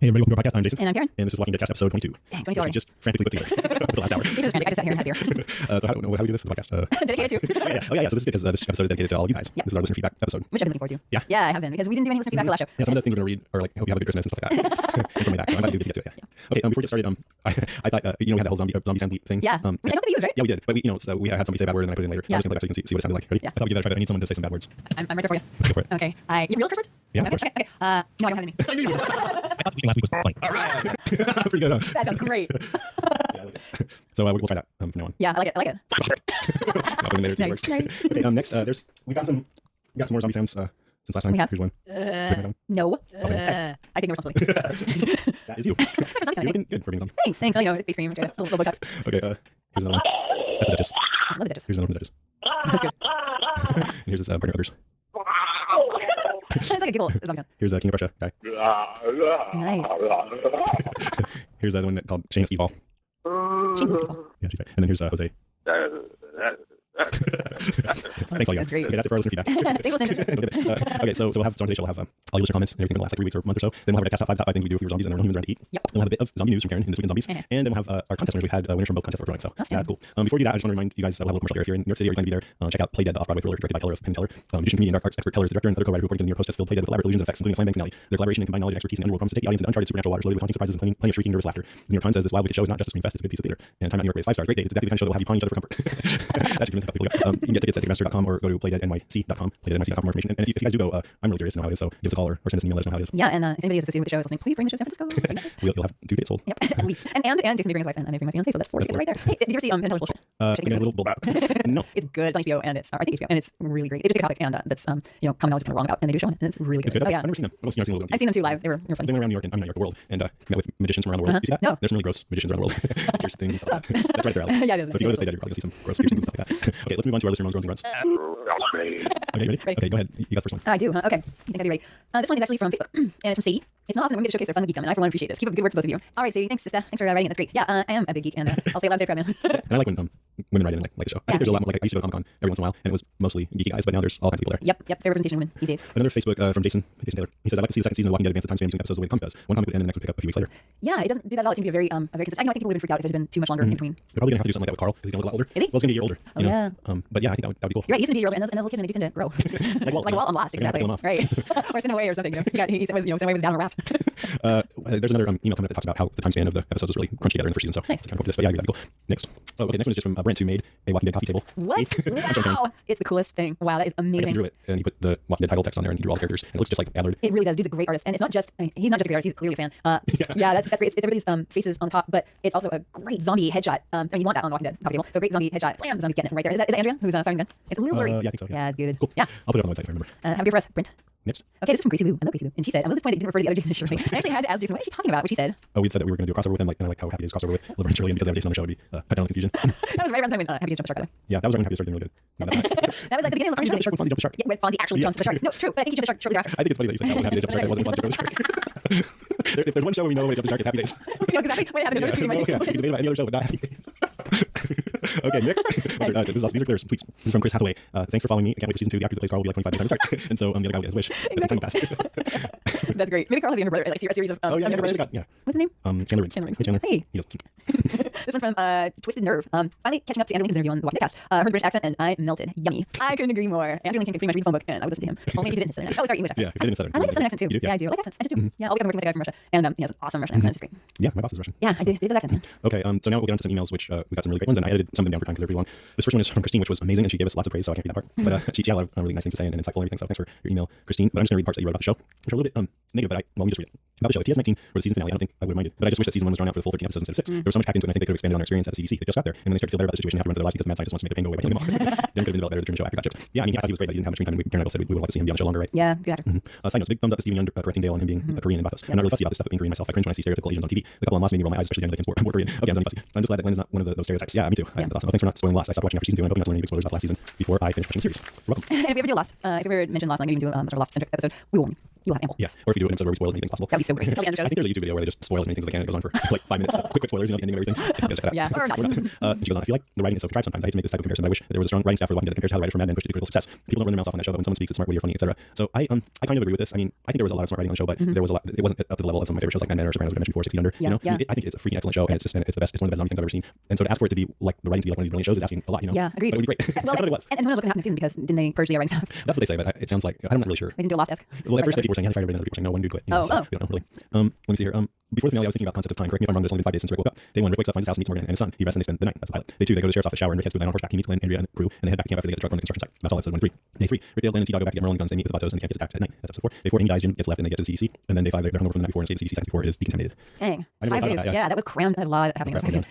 Hey everybody, welcome to our podcast. I'm Jason. And I'm Karen. And this is Walking Dead Cast episode 22. Dang, 22 which we already. just frantically put together for the last hour. Jesus was frantic. I just sat here and had beer. So how do we do this podcast? Dedicated to. Yeah. So this is good because this episode is dedicated to all you guys. Yep. This is our listener feedback episode. Which I've been looking forward to. Yeah. Yeah, I have been. Because we didn't do any listener feedback for last show. Yeah, some of the things we're going to read are like, hope you have a good Christmas and stuff like that. And from my back. So I'm glad we get to it. Yeah. Okay, before we get started, I thought, we had that whole zombie zombie thing. Yeah. Which I don't think we used, right? Yeah, we did. But so we had somebody say a bad word and then I put it in later. So Yeah. I'm just going to play back so you can see what it sounded like. Ready? Yeah. I thought we'd give that a try. I need someone to say some bad words. I'm right there for you. Go for it. Okay. You real curse words? Yeah, okay. of course. Okay. No, I don't have any. I thought the last week was funny. All right. Pretty good, huh? That sounds great. Yeah, I like it. So we'll try that from now on. Yeah, I like it. I like it. I'll put it in later. See if it works. Nice. Okay, next, we got some more zombie sounds since last time. We have? Here's one. No. Sorry. I take no responsibility. That is you. You're looking good for being zombie. Thanks. Face cream. Little Botox. Okay, here's another one. That's the Duchess. I love the Duchess. Here's another one from the Duchess. That's good. And here's this partner others. Sounds like a giggle zombie sound. Here's King of Prussia guy. Nice. Here's the one called Shayna Steval. Jesus. People. Yeah, she's right. And then here's Jose. Thanks, all you guys. That's great. Okay, that's it for our listener feedback. Thanks for listening. Okay, so we'll have on today's show. We'll have all your listener comments and everything in the last 3 weeks or month or so. Then we'll have our cast top 5 things we do if we were zombies and there are no humans around to eat. Yep. We'll have a bit of zombie news from Karen in This Week in Zombies. Uh-huh. And then we'll have our contest winners. We had winners from both contests we're running. So That's yeah, that's cool. Before we do that, I just want to remind you guys we'll have a local commercial area. If you're in New York City or you're going to be there, check out Play Dead, the off-Broadway thriller directed by Keller of Penn Teller. Magician, comedian, arts expert Keller is the director and other co-writer who, according to the New York Post, has filled Play Dead with elaborate illusions and effects, including a slam bang finale. Their collaboration and combined knowledge and expertise in the underworld promise to take the audience into uncharted supernatural waters loaded with haunting surprises and plenty of shrieking nervous laughter. The New York Times says this wild wicked show is not just a screen fest, it's a good piece of theater. And Time Out New York rates 5 stars. Great date. It's exactly the kind of show that will have you pawning each other for comfort. That should convince a couple people. You can get tickets at Ticketmaster.com or go to playdeadnyc.com, playdeadnyc.com for more information. And if you guys do go, I'm really curious to know how it is, so give us a call or send us an email, let us know how it is. Yeah, and if anybody is associated with the show is listening, please bring the show to San Francisco. You'll have 2 tickets sold. Yep, at least. And Jason Bieber and his wife, and I'm bringing my fiance, so that's 4 tickets right there. Hey, did you ever see Penn Teller's bullshit? Give me a little bullbat. No. It's good. It's on HBO, and it's I think HBO, and it's really great. They just take a topic and that's common knowledge is kind of wrong about, and they do show it, and it's really good. It's good. Oh, yeah. I've never seen them. I've seen them. I've seen them too live. They were funny. They went around New York and I'm in New York, the world, and met with magicians from around the world. Uh-huh. You see that? No. There's some really gross magicians around the world. There's things and stuff like that. That's right there, Alex. Yeah, it is. So if you go to Play Dead, you're probably going to see some gross magicians and stuff like that. Okay, let's move on to our listener groans and grunts. Okay, ready? Okay, go ahead. You got the first one. I do. Okay. I think I'll be ready. This one is actually from Facebook, and it's from Sadie. It's not often that we get to showcase their fun and geekdom, and I for one appreciate this. Keep up the good work to both of you. All right, Sadie. Thanks, sister. Thanks for writing. That's great. Yeah, I am a big geek, and I'll say it loud and say proud, man. And I like when women write in like the show. I think there's a lot more. Like I used to go to Comic-Con every once in a while, and it was mostly geeky guys, but now there's all kinds of people there. Yep. Fair representation of women these days. Another Facebook from Jason Taylor. He says, I'd like to see the second season of Walking Dead advance the time span between episodes the way the comic does. One comic would end and the next would pick up a few weeks later. Yeah, it doesn't do that at all. It seems to be a very consistent. I think people would have been freaked out if it had been too much longer in between. They're probably gonna have to do something like that with Carl because he's gonna look a lot older. Is he? Well, he's gonna be a year older. Oh, you know? yeah. But yeah, I think that would be cool. You're right. He's gonna be a year older, and those little kids, they do tend to grow. like Walt on Lost, They're gonna have to exactly. kill him off. Right. Or sent away or something. He was sent away with down a raft. There's another email coming up that talks about how the time span of the episodes was really crunched together in the first season. So Nice. I'm trying to go this, but yeah, that'd be cool. Next. Oh, okay. Next one is just from Brent, who made a Walking Dead coffee table. What? See? Wow. It's the coolest thing. Wow, that is I guess he amazing. drew it and he put the Walking Dead title text on there and he drew all the characters. And it looks just like Adler. It really does. Dude's a great artist, and it's not just. He's not just a great artist. He's clearly a fan. Yeah, that's great. It's everybody's faces on the top, but it's also a great zombie headshot. You want that on the Walking Dead coffee table. So great zombie headshot. Blam! Zombie's getting it right there. Is that Andrea who's firing the gun? It's a little blurry. Yeah, I think so. Yeah, it's good. Cool. Yeah. I'll put it on the website if I remember. Have a beer for us, Brent. Next. Okay, this is from Gracie Lou. I love Gracie Lou. And she said, I love this point that you didn't refer to the other Jason and Shirley. I actually had to ask Jason, what is she talking about? Which he said. Oh, we'd said that we were going to do a crossover with him, and I like how Happy Days crossover with Laverne and Shirley, and because they have Jason on the show, it would be cut down the confusion. That was right around the time when Happy Days jumped the shark, by the way. Yeah, that was right when Happy Days started doing really good. No, that's not. That was like the beginning of the Happy Days first jumped the shark when Fonzie jumped the shark. Yeah, when Fonzie actually jumps the shark. No, true, but I think he jumped the shark shortly thereafter. I think it's funny that you said that when Happy Days jumped the shark, it wasn't Fonzie jumping the shark. If there's one show where we know when they jumped the shark, it's Happy Days. You know exactly what happened. Yeah, we can debate about any other show, but not Happy Days. Okay, next. These are clear tweets. This is from Chris Hathaway. Thanks for following me. I can't wait for season 2. The actor that plays Carl will be like 25 by the time it starts. And so the other guy will get his wish. As the time will pass. That's great. Maybe Carl has a younger brother, like a series of Oh, yeah, younger brothers. yeah. What's his name? Chandler Riggs. Chandler Riggs. Hey, Chandler. Hey. He does. This one's from Twisted Nerve. Finally catching up to Andrew Lincoln's interview on the Walking Dead cast. Heard the British accent and I melted. Yummy. I couldn't agree more. Andrew Lincoln can pretty much read the phone book and I would listen to him. Only if he didn't in Southern accent. Oh, sorry, English accent. Yeah, he did in Southern. I like the Southern accent too. You do? Yeah, I do. I like accents. I do too. Yeah, I'll be working with the guy from Russia. And he has an awesome Russian accent. It's great. Yeah, my boss is Russian. Yeah, I did. They did accent. Okay, so now we'll get on to some emails, which we got some really great ones, and I edited some of them down for time because they're pretty long. This first one is from Christine, which was amazing, and she gave us lots of praise, so I can't read that part. But she had a lot of really nice things to say and insightful and everything, so thanks for your email, Christine. But I'm just going to read the parts that you wrote about the show, which are a little bit negative, but let me just read it. About the show, if TS19 were the season finale, I don't think I would have minded. But I just wish that season 1 was drawn out for the full 13 episodes instead of 6. There was so much packed into it, and I think they could have expanded on their experience at the CDC. They just got there, and when they started to feel better about the situation, they had to run for their lives because the mad scientist wants to make their pain go away by killing them all. Then could have been developed better the Truman Show after got chipped. Yeah, I mean, I thought he was great, but he didn't have much screen time, and Karen and I both said we would like to see him be on the show longer, right? Yeah, good actor. Side notes, big thumbs up to Stevie Young correcting Dale on him being a Korean in Bathos. I'm not really fussy about this stuff, being Korean myself. I cringe when I see stereotypical Asians on TV. The couple on Lost made me roll my eyes, especially the end of the Korean. Okay, I'm fussy. I'm just glad that Glenn is not one of those stereotypes. Yeah, me too. That's awesome. Thanks for not spoiling Lost. I stopped watching after season 2 and I'm hoping not to learn any big spoilers about last season before I finish watching the series. You're welcome. And if we ever do Lost, if we ever mention Lost, like even do sort of Lost-centric episode, we warn you. you will have ample. Yes, or if you do an episode where we spoil as many things as possible. That'd be so great. Tell me Andrew I shows. think there's a YouTube video where they just spoil as many things as they can. It goes on for like 5 minutes. Quick spoilers, you know, the ending of everything. You gotta check it out. Yeah, or not. And she goes on, I feel like the writing is so contrived sometimes. I hate to make this type of comparison, but I wish there was a strong writing staff for The Walking Dead that compares how the writers from Mad Men pushed it to critical success. People don't run their mouths off on that show, but when someone speaks, it's smart, witty, or funny, etc. So I kind of agree with this. I mean, I think there was a lot of smart writing on the show, but there was a lot. It wasn't up to the level of some of my favorite shows like Mad Men or Sopranos, which I mentioned before, 60 Under. Yeah, you know, yeah. I think it's a freaking excellent show, and it's the best. It's one of the best zombie things I've ever seen. And so to ask for it to be like the writing to be like one of these brilliant shows is asking a lot. You know. Yeah, agreed. But it would be great. Well, That's what it was. and who knows what's going to happen this season because didn't they purge the writing staff? That's what they say, but it sounds like I'm not really sure. They didn't do a lost desk. Well, at first, people were saying, yeah, they fired everybody, and other people were saying, no, one dude quit. You know, Oh, so oh. we don't know, really. Let me see here. Before the finale, I was thinking about concept of time. Correct me if I'm wrong. There's only been 5 days since Rick woke up. Day 1, Rick wakes up, finds his house, meets Morgan and his son. He rests and they spend the night. That's the pilot. Day 2, they go to the sheriff's office, shower, and Rick heads to the night on horseback. He meets Glenn, Andrea, and the crew, and they head back to camp after they get the truck from the construction site. That's all episode 1 and 3. Day 3, Rick, Dale, Glenn, and T-Dog go back to get Merle and guns. They meet with the Vatos, and the camp gets attacked at night. That's episode 4. Day 4, Amy dies, Jim gets left, and they get to the CDC. And then day 5, they're hungover from the night before, and say the CDC seconds before it is decontaminated. Dang. I never 5 thought days. about that, yeah. That was crammed. There's a lot happening. Crammed,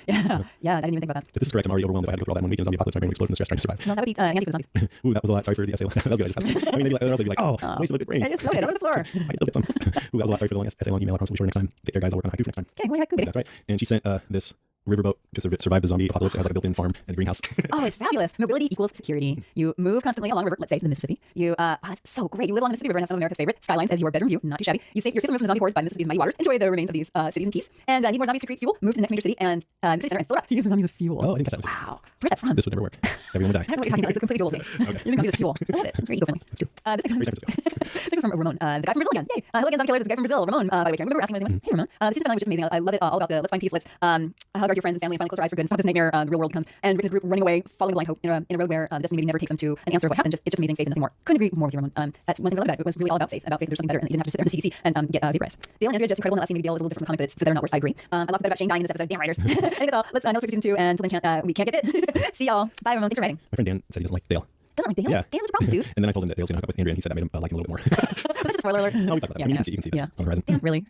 Yeah, I didn't even think about that. If this is correct, I'm already overwhelmed. If I had to go through all that 1 week in a zombie apocalypse, my brain would explode from the stress trying to survive. No, that would be handy for the zombies. Ooh, that was a lot. Sorry for the essay. That was good. I mean, they'd be like, oh, wasted a good brain. I just wrote it on the floor. I still get some. Ooh, that was a lot. Sorry for the long essay, long email. I promise we'll be sure next time. Take care, guys. I'll work on haiku for next time. Okay, what do you That's right. And she sent this riverboat to survive the zombie apocalypse. It has like a built-in farm and a greenhouse. Oh, it's fabulous. Mobility equals security. You move constantly along a river, let's say the Mississippi. It's so great. You live along the Mississippi River and have some of America's favorite skylines as your bedroom view. Not too shabby. You're safe removed from the zombie hordes by Mississippi's mighty waters. Enjoy the remains of these cities in peace. And need more zombies to create fuel. Move to the next major city and city center and fill it up to use the zombies as fuel. Oh, I didn't catch that. Wow. Where's that from? This would never work. Everyone would die. I don't know what you're talking about. It's a completely doable thing. Okay. Using zombies as fuel. I love it. It's very eco-friendly. That's true. This Free next San Francisco. one's from Ramon, the guy from Brazil again. Yay. Hello again, zombie killers. It's the guy from Brazil. Ramon, by the way, I remember asking him, hey, Ramon. The season finale was just amazing. I love it. All about the let's find peace. Let's hug our dear friends and family and finally close our eyes for good and stop this nightmare. The real world comes. And Rick and his group running away, following blind hope in a road where destiny maybe never takes them to an answer of what happened. It's just amazing faith and nothing more. Couldn't agree more with you, Ramon. That's one thing I love about it. It was really all about faith. About faith there's something better, and you didn't have to sit there in the CDC and get vaporized. Dale and Andrea just incredible, and that scene maybe Dale is a little different from the comic, but it's for better, not worse. I agree. I love the bit about Shane dying in this episode. Damn writers. I think that's all. Let's know for season 2, and until then we can't get it. See y'all. Bye, Ramon. Thanks for writing. My friend Dan said he doesn't like Dale. Doesn't like Dale. Yeah. Dan, what's the problem, dude? And then I told him that Dale's gonna hook up with Andrea, and he said that made him like him a little bit more. That's just a spoiler alert. Oh, we talked about that. Yeah, I mean, yeah. you can see that's Yeah. on the horizon. Damn, really?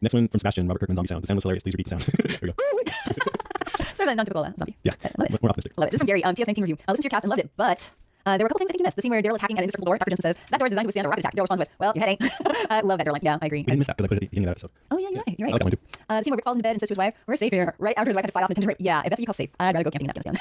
Next one from Sebastian, Robert Kirkman, zombie sound. The sound was hilarious. Please repeat the sound. There we go. Sort of a non-typical zombie. Yeah. Love it. More optimistic. Love it. This is from Gary, TS19 review. Listen to your cast and loved it, but there were a couple things I think you missed. The scene where Daryl is hacking at an indestructible door. Dr. Jensen says, that door is designed to withstand a rocket attack. Daryl responds with, well, your head ain't. I love that Daryl line. Yeah, I agree. We didn't miss that because I put it at the beginning of that episode. Oh, yeah, you're right. You're I right. like that one too. The scene where Rick falls into bed and says to his wife, we're safe here. Right after his wife had to fly off and tend to rape. Yeah, if that's what you call safe, I'd rather go camping in Afghanistan.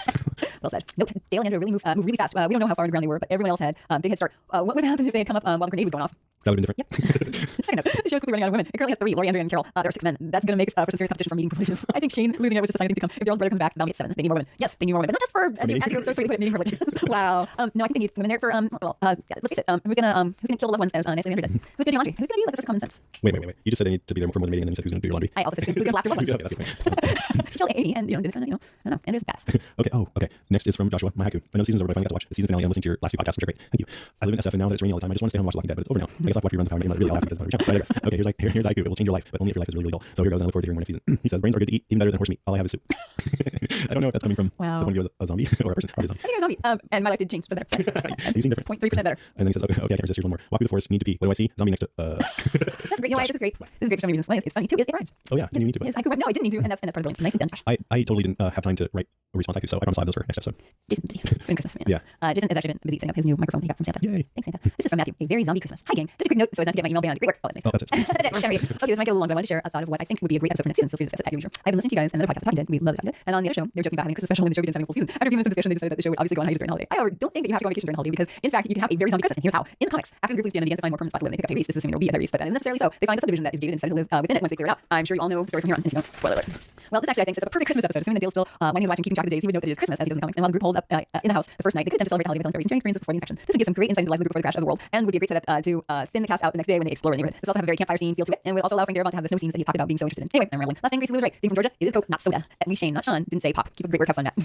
Well said. Note, Dale and Andrew really move really fast. We don't know how far underground they were, but everyone else had big head start. What would happen if they had come up while the grenade was going off? That would have been different. Yep. Second note, the show's quickly running out of women. It currently has 3, Lori, Andrea, and Carol. There are 6 men. That's going to make for some serious competition for meeting privileges. I think Shane losing it was just a sign of things to come. If Daryl's brother comes back, they'll get 7. They need more women. Yes, they need more women. But not just for, as you so sweetly put it, meeting privileges. Wow. No, I think they need women there for, let's face it, who's gonna kill the loved ones as Nancy and Andrea did? Who's gonna do your laundry? Who's gonna be like the source of common sense? Wait. You just said they need to be there for more than meeting, and then you said who's going to do your laundry. I also said who's gonna blast your loved ones? Okay, that's okay. She killed Amy and, did it, I don't know. Andrew's the best. Okay. Next is from Joshua, my haiku. I know the season's over, but I finally got to watch the season finale and listening to your last few podcasts, which are great. Thank you. I live in SF, and now that it's raining all the time, I just want to stay home and watch The Walking Dead, but it's over now. I guess I'll watch reruns of Power Game. Really all happy because it's not a channel. Right, I guess. Okay, here's haiku. It will change your life, but only if your life is really, really dull. So here goes, and I look forward to hearing more next season. He says, brains are good to eat, even better than horse meat. All I have is soup. I don't know if that's coming from Wow. the point of view of a zombie or a person. Probably a zombie. I think you're a zombie. And my life did change for the better. You seem different. 0.3% better. And then he says, okay, I can't resist. Here's one more. Walk through the forest, need to pee. What do I see? Zombie next to, That's great. You know why? This is great. This is great for so many reasons. One is it's funny too. It rhymes. Oh yeah, you need to. Yes, I could rhyme. No, I didn't need to, and that's part of the brilliance. Nicely done, Josh. I totally didn't have time to write a response haiku, so I promise I'll have those for next episode. Jason's busy. Doing Christmas. Yeah. Jason has actually been busy setting up his new microphone he got from Santa. Yay. Thanks, Santa. This is from Matthew. A very zombie Christmas. Hi, gang. Just a quick note so as not to get my email banned. Great work. Oh, that's nice. Oh, that's it. That's it. Okay, this might get a little long, but I wanted to share a thought of what I think would be a great episode for next season. Feel free to discuss it at your leisure. I've been listening to you guys and the podcast Talking Dead. We love the Talking Dead. And on the other show, they were joking about having a Christmas special when the show begins having a full season. After a few minutes of discussion, they decided that the show would obviously go on hiatus during holiday. I don't think that you have to go on vacation during holiday because, in fact, you can have a very zombie Christmas. And here's how. In the comics, after the group leaves the end and begins to find more permanent spots to live, they pick up Tyrese. This is assuming there will be a Tyrese, but that isn't necessarily so. They find a subdivision that is gated and decided to live within it once they clear it out. I'm sure you all know the story from here on. If you don't, spoiler alert. Well, this actually I think sets up a perfect Christmas episode. Assuming that Dale's still when he's watching keeping track of the days, he would note that it is Christmas as he does in the comics. And while the group holds up in the house the first night, they could attempt to celebrate the holiday by telling stories and sharing experiences before the infection. This would give some great insight into the lives of the group before the crash of the world, and would be a great setup to thin the cast out the next day when they explore the neighborhood. This also have a very campfire scene feel to it, and would also allow Frank Darabont to have the snow scenes that he's talked about being so interested in. Anyway, I'm rambling. Last thing Gracie Lou was right. Being from Georgia, it is Coke, not soda. At least Shane, not Sean, didn't say pop. Keep up the great work. Have fun, Matt.